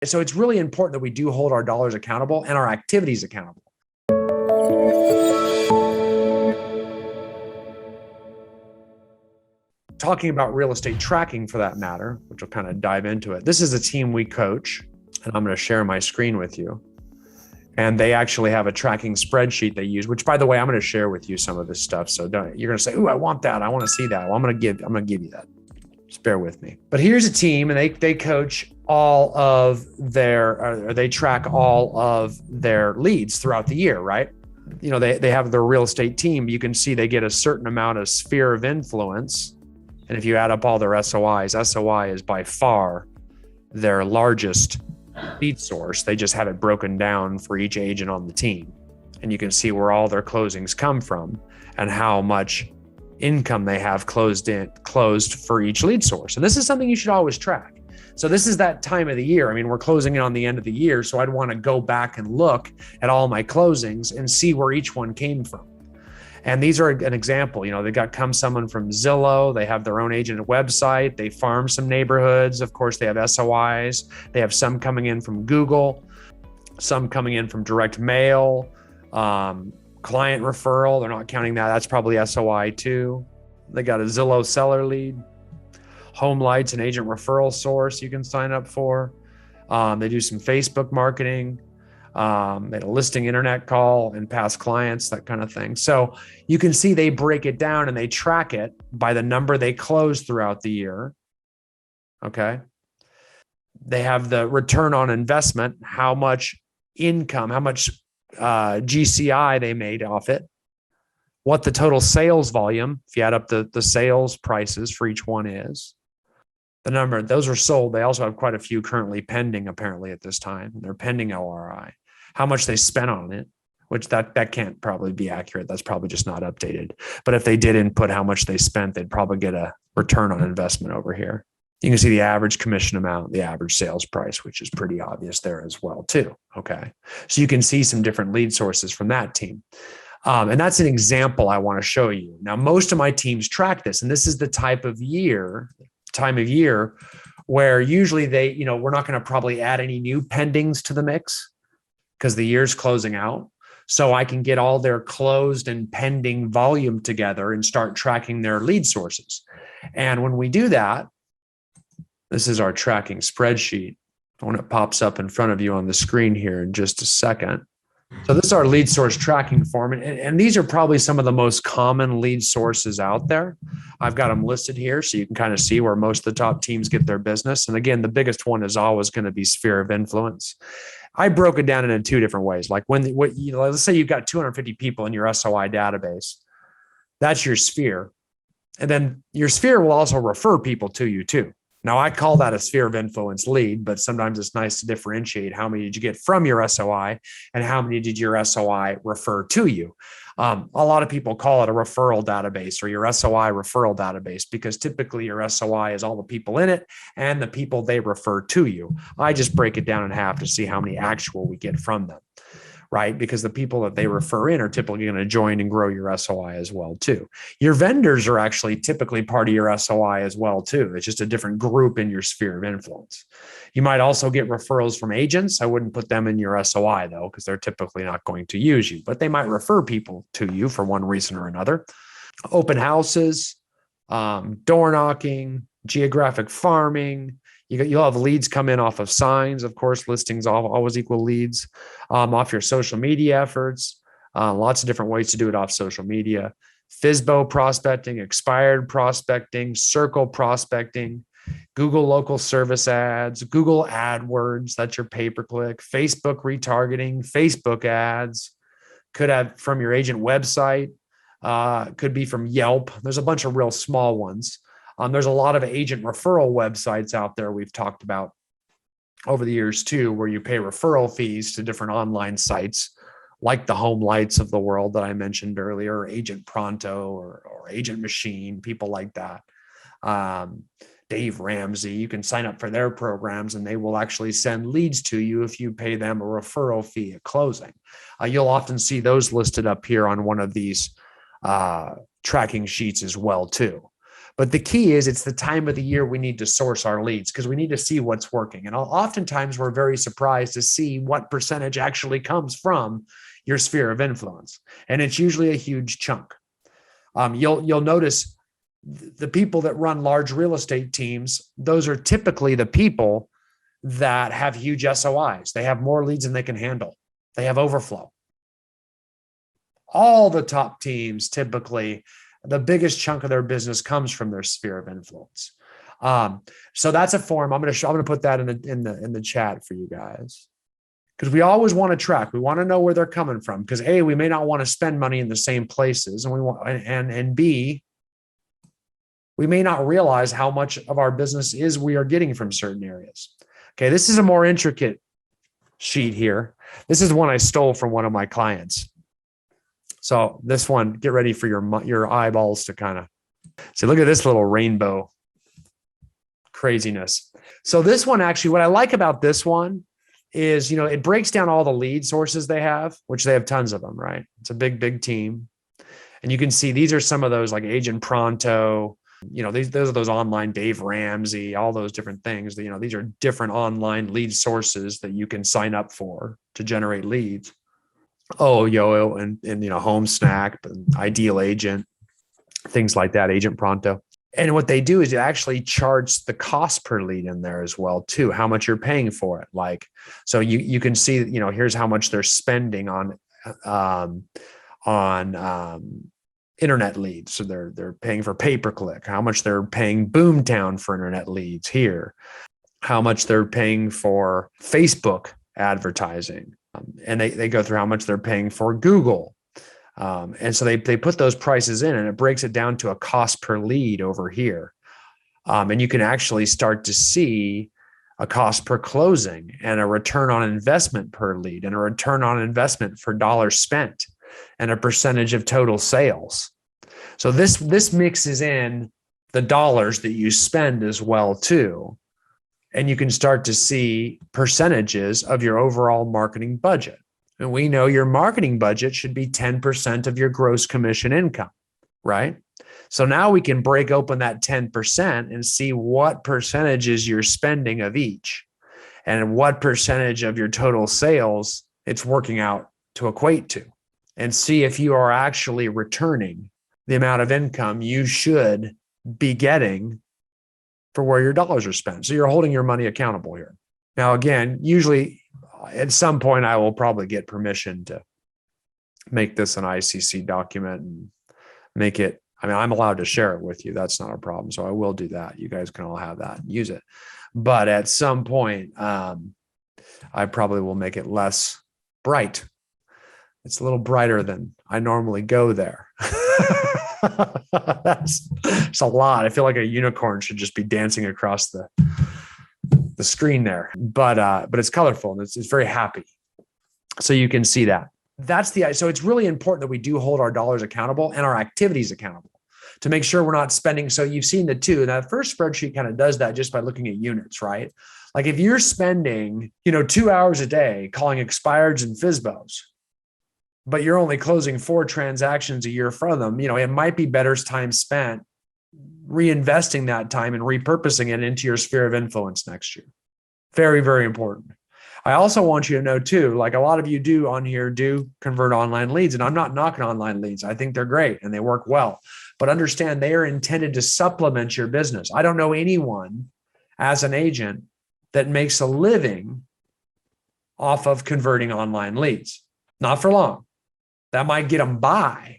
So it's really important that we do hold our dollars accountable and our activities accountable. Talking about real estate tracking for that matter, which will kind of dive into it. This is a team we coach, and I'm going to share my screen with you. And they actually have a tracking spreadsheet they use, which, by the way, I'm going to share with you some of this stuff. So you're going to say, "Ooh, I want that. I want to see that." Well, I'm going to give you that. Just bear with me. But here's a team, and they coach all of their, or they track all of their leads throughout the year, right? You know, they have their real estate team. You can see they get a certain amount of sphere of influence. And if you add up all their SOIs, SOI is by far their largest lead source. They just have it broken down for each agent on the team. And you can see where all their closings come from and how much income they have closed for each lead source. And this is something you should always track. So this is that time of the year. I mean, we're closing in on the end of the year. So I'd want to go back and look at all my closings and see where each one came from. And these are an example. You know, they come someone from Zillow. They have their own agent website. They farm some neighborhoods. Of course, they have SOIs. They have some coming in from Google, some coming in from direct mail, client referral. They're not counting that. That's probably SOI too. They got a Zillow seller lead, home lights, and agent referral source you can sign up for. They do some Facebook marketing. They had a listing internet call and past clients, that kind of thing. So you can see they break it down and they track it by the number they close throughout the year. Okay. They have the return on investment, how much income, how much GCI they made off it, what the total sales volume, if you add up the sales prices for each one is, the number, those are sold. They also have quite a few currently pending, apparently, at this time. They're pending ORI. How much they spent on it, which that can't probably be accurate. That's probably just not updated. But if they did input how much they spent, they'd probably get a return on investment over here. You can see the average commission amount, the average sales price, which is pretty obvious there as well too. Okay. So you can see some different lead sources from that team. And that's an example I want to show you. Now, most of my teams track this, and this is the time of year where usually we're not going to probably add any new pendings to the mix because the year's closing out. So I can get all their closed and pending volume together and start tracking their lead sources. And when we do that, this is our tracking spreadsheet. When it pops up in front of you on the screen here in just a second. So this is our lead source tracking form. And these are probably some of the most common lead sources out there. I've got them listed here so you can kind of see where most of the top teams get their business. And again, the biggest one is always going to be sphere of influence. I broke it down into two different ways. Like let's say you've got 250 people in your SOI database. That's your sphere. And then your sphere will also refer people to you too. Now, I call that a sphere of influence lead, but sometimes it's nice to differentiate how many did you get from your SOI and how many did your SOI refer to you. A lot of people call it a referral database or your SOI referral database because typically your SOI is all the people in it and the people they refer to you. I just break it down in half to see how many actual we get from them, right? Because the people that they refer in are typically going to join and grow your SOI as well too. Your vendors are actually typically part of your SOI as well too. It's just a different group in your sphere of influence. You might also get referrals from agents. I wouldn't put them in your SOI though, because they're typically not going to use you, but they might refer people to you for one reason or another. Open houses, door knocking, geographic farming. You'll have leads come in off of signs, of course, listings always equal leads, off your social media efforts, lots of different ways to do it off social media, FSBO prospecting, expired prospecting, circle prospecting, Google local service ads, Google AdWords, that's your pay-per-click, Facebook retargeting, Facebook ads, could have from your agent website, could be from Yelp. There's a bunch of real small ones. There's a lot of agent referral websites out there we've talked about over the years too, where you pay referral fees to different online sites like the Home Lights of the world that I mentioned earlier, or Agent Pronto or Agent Machine, people like that. Dave Ramsey, you can sign up for their programs and they will actually send leads to you if you pay them a referral fee at closing. You'll often see those listed up here on one of these tracking sheets as well too. But the key is it's the time of the year we need to source our leads because we need to see what's working. And oftentimes we're very surprised to see what percentage actually comes from your sphere of influence. And it's usually a huge chunk. You'll notice the people that run large real estate teams, those are typically the people that have huge SOIs. They have more leads than they can handle. They have overflow. All the top teams, typically, the biggest chunk of their business comes from their sphere of influence. So that's a form. I'm going to put that in the chat for you guys, because we always want to track. We want to know where they're coming from, because A, we may not want to spend money in the same places, and B, we may not realize how much of our business we are getting from certain areas. Okay, this is a more intricate sheet here. This is one I stole from one of my clients. So this one, get ready for your eyeballs to kind of see. Look at this little rainbow craziness. So this one, actually, what I like about this one is, it breaks down all the lead sources they have, which they have tons of them, right? It's a big, big team. And you can see these are some of those, like Agent Pronto, those are those online Dave Ramsey, all those different things. These are different online lead sources that you can sign up for to generate leads. Oh, Yo-Yo and Home Snack, Ideal Agent, things like that, Agent Pronto. And what they do is it actually charge the cost per lead in there as well, too, how much you're paying for it. Like, so you can see, here's how much they're spending on internet leads. So they're paying for pay-per-click, how much they're paying Boomtown for internet leads here, how much they're paying for Facebook advertising. And they go through how much they're paying for Google. And so they put those prices in, and it breaks it down to a cost per lead over here. And you can actually start to see a cost per closing and a return on investment per lead and a return on investment for dollars spent and a percentage of total sales. So this mixes in the dollars that you spend as well, too. And you can start to see percentages of your overall marketing budget. And we know your marketing budget should be 10% of your gross commission income, right? So now we can break open that 10% and see what percentages you're spending of each and what percentage of your total sales it's working out to equate to, and see if you are actually returning the amount of income you should be getting for where your dollars are spent. So you're holding your money accountable here. Now, again, usually at some point, I will probably get permission to make this an ICC document and make it, I'm allowed to share it with you. That's not a problem. So I will do that. You guys can all have that and use it. But at some point, I probably will make it less bright. It's a little brighter than I normally go there. That's a lot. I feel like a unicorn should just be dancing across the screen there, but it's colorful and it's very happy. So you can see that. So it's really important that we do hold our dollars accountable and our activities accountable to make sure we're not spending. So you've seen the two, and that first spreadsheet kind of does that just by looking at units, right? Like if you're spending, 2 hours a day calling expireds and FSBOs, but you're only closing 4 transactions a year from them, it might be better time spent reinvesting that time and repurposing it into your sphere of influence next year. Very, very important. I also want you to know too, like a lot of you do on here do convert online leads, and I'm not knocking online leads. I think they're great and they work well, but understand they are intended to supplement your business. I don't know anyone as an agent that makes a living off of converting online leads. Not for long. That might get them by,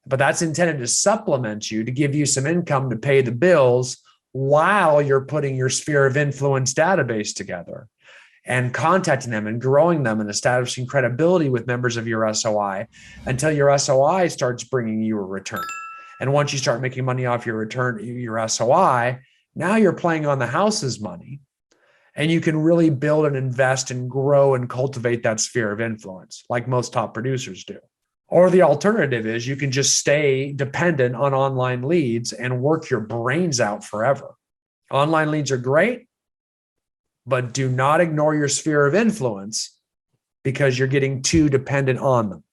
but that's intended to supplement you, to give you some income to pay the bills while you're putting your sphere of influence database together and contacting them and growing them and establishing credibility with members of your SOI until your SOI starts bringing you a return. And once you start making money off your return, your SOI, now you're playing on the house's money, and you can really build and invest and grow and cultivate that sphere of influence like most top producers do. Or the alternative is you can just stay dependent on online leads and work your brains out forever. Online leads are great, but do not ignore your sphere of influence because you're getting too dependent on them.